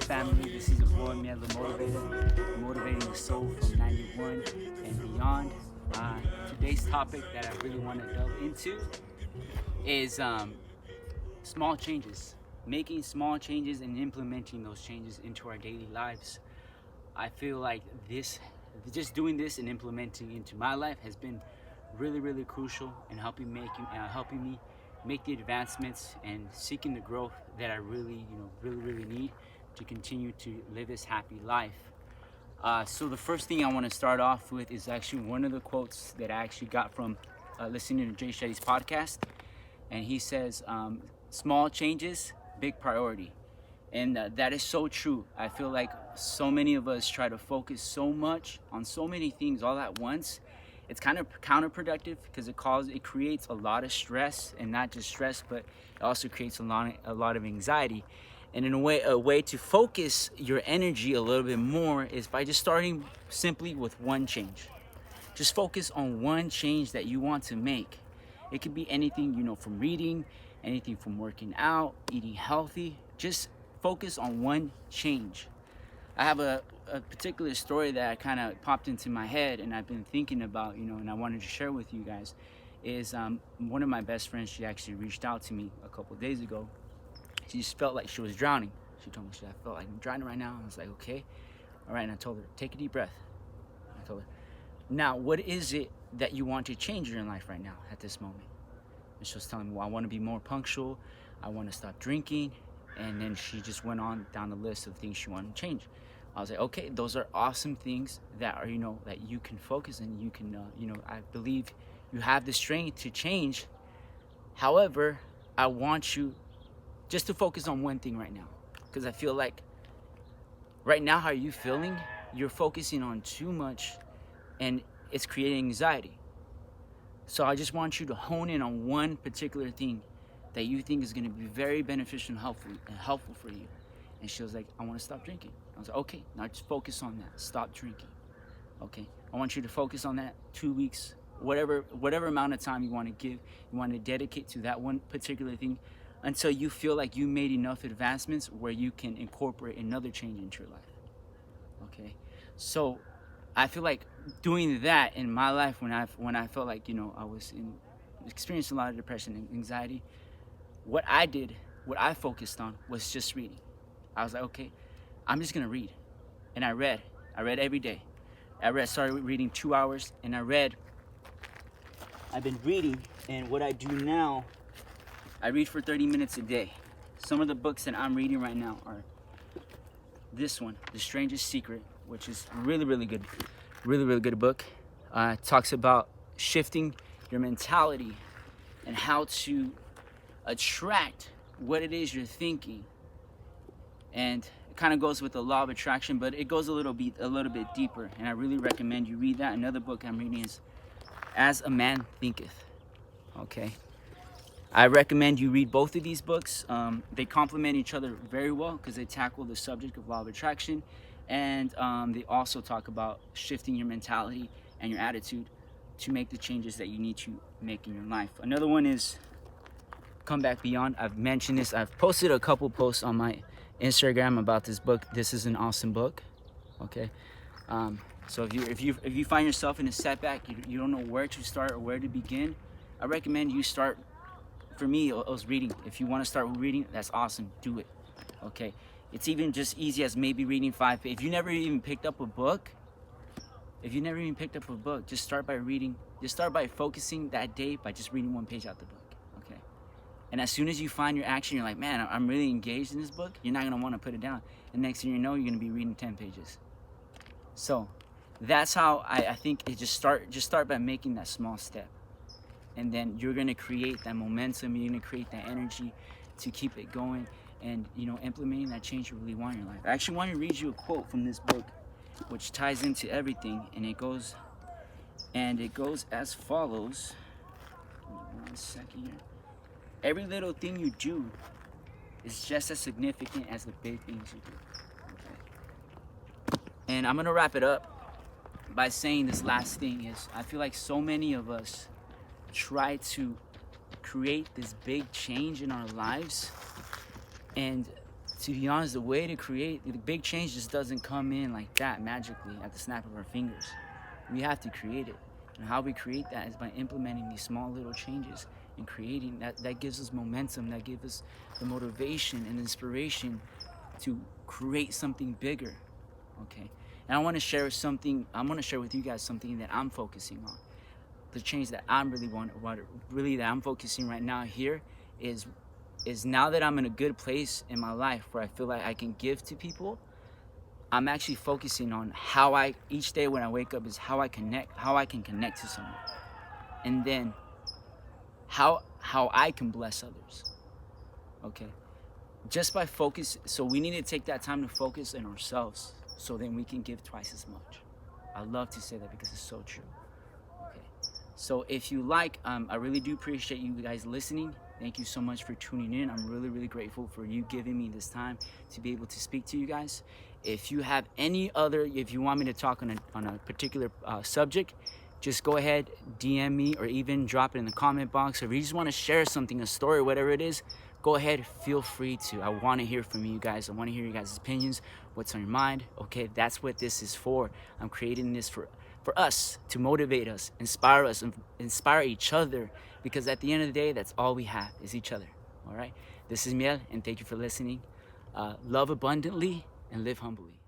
family? This is your boy Miel, the motivator, motivating the soul from 91 and beyond. Today's topic that I really want to delve into is small changes, making small changes and implementing those changes into our daily lives. I feel like just doing this and implementing into my life has been really crucial in helping me make the advancements and seeking the growth that I really need to continue to live this happy life. So the first thing I want to start off with is actually one of the quotes that I actually got from listening to Jay Shetty's podcast, and he says, "Small changes, big priority." And that is so true. I feel like so many of us try to focus so much on so many things all at once. It's kind of counterproductive because it creates a lot of stress, and not just stress, but it also creates a lot of anxiety. And in a way to focus your energy a little bit more is by just starting simply with one change. Just focus on one change that you want to make. It could be anything, from reading, anything from working out, eating healthy. Just focus on one change. I have a particular story that kind of popped into my head and I've been thinking about, and I wanted to share with you guys. Is one of my best friends, she actually reached out to me a couple of days ago. She just felt like she was drowning. She told me, I felt like I'm drowning right now. I was like, okay. All right, and I told her, take a deep breath. I told her, now, what is it that you want to change in your life right now at this moment? And she was telling me, well, I want to be more punctual. I want to stop drinking. And then she just went on down the list of things she wanted to change. I was like, okay, those are awesome things that are, that you can focus and you can, I believe you have the strength to change. However, I want you just to focus on one thing right now. Because I feel like right now, how are you feeling? You're focusing on too much and it's creating anxiety. So I just want you to hone in on one particular thing that you think is going to be very beneficial and helpful for you. And she was like, I want to stop drinking. I was like, okay, now just focus on that. Stop drinking. Okay, I want you to focus on that 2 weeks, whatever amount of time you want to give, you want to dedicate to that one particular thing until you feel like you made enough advancements where you can incorporate another change into your life. Okay, so I feel like doing that in my life when I felt like I was experiencing a lot of depression and anxiety. What I focused on was just reading. I was like, okay, I'm just gonna read. And I read every day. Started reading 2 hours, and I've been reading, and what I do now, I read for 30 minutes a day. Some of the books that I'm reading right now are this one, The Strangest Secret, which is really good. Really good book. It talks about shifting your mentality and how to attract what it is you're thinking. And it kind of goes with the law of attraction, but it goes a little bit deeper, and I really recommend you read that. Another book I'm reading is As a Man Thinketh. Okay, I recommend you read both of these books. They complement each other very well because they tackle the subject of law of attraction, and they also talk about shifting your mentality and your attitude to make the changes that you need to make in your life. Another one is Come Back Beyond. I've mentioned this. I've posted a couple posts on my Instagram about this book. This is an awesome book. Okay, so if you find yourself in a setback, you don't know where to start or where to begin, I recommend you start. For me, it was reading. If you want to start reading, that's awesome. Do it. Okay, it's even just easy as maybe reading 5 pages. If you never even picked up a book, just start by reading. Just start by focusing that day by just reading 1 page out the book. Okay, and as soon as you find your action, you're like, man, I'm really engaged in this book. You're not gonna want to put it down. And next thing you know, you're gonna be reading 10 pages. So that's how I think it just start by making that small step, and then you're gonna create that momentum. You're gonna create that energy to keep it going, and implementing that change you really want in your life. I actually want to read you a quote from this book, which ties into everything, and it goes as follows. 1 second here. Every little thing you do is just as significant as the big things you do. Okay. And I'm gonna wrap it up by saying this last thing is, I feel like so many of us try to create this big change in our lives, and to be honest, the way to create the big change just doesn't come in like that magically at the snap of our fingers. We have to create it. And how we create that is by implementing these small little changes and creating that gives us momentum, that gives us the motivation and inspiration to create something bigger. Okay. And I want to share with you guys something that I'm focusing on. The change that I'm that I'm focusing right now here is now that I'm in a good place in my life where I feel like I can give to people. I'm actually focusing on how each day when I wake up is how I can connect to someone, and then how I can bless others. Okay, just by focus. So we need to take that time to focus on ourselves, so then we can give twice as much. I love to say that because it's so true. Okay, so if you like, I really do appreciate you guys listening. Thank you so much for tuning in. I'm really grateful for you giving me this time to be able to speak to you guys. If you have if you want me to talk on a particular subject, just go ahead, DM me, or even drop it in the comment box. Or if you just want to share something, a story, whatever it is, go ahead, feel free to. I want to hear from you guys. I want to hear you guys' opinions, what's on your mind. Okay, that's what this is for. I'm creating this for us, to motivate us, and inspire each other, because at the end of the day, that's all we have is each other. All right, this is Miel, and thank you for listening. Love abundantly and live humbly.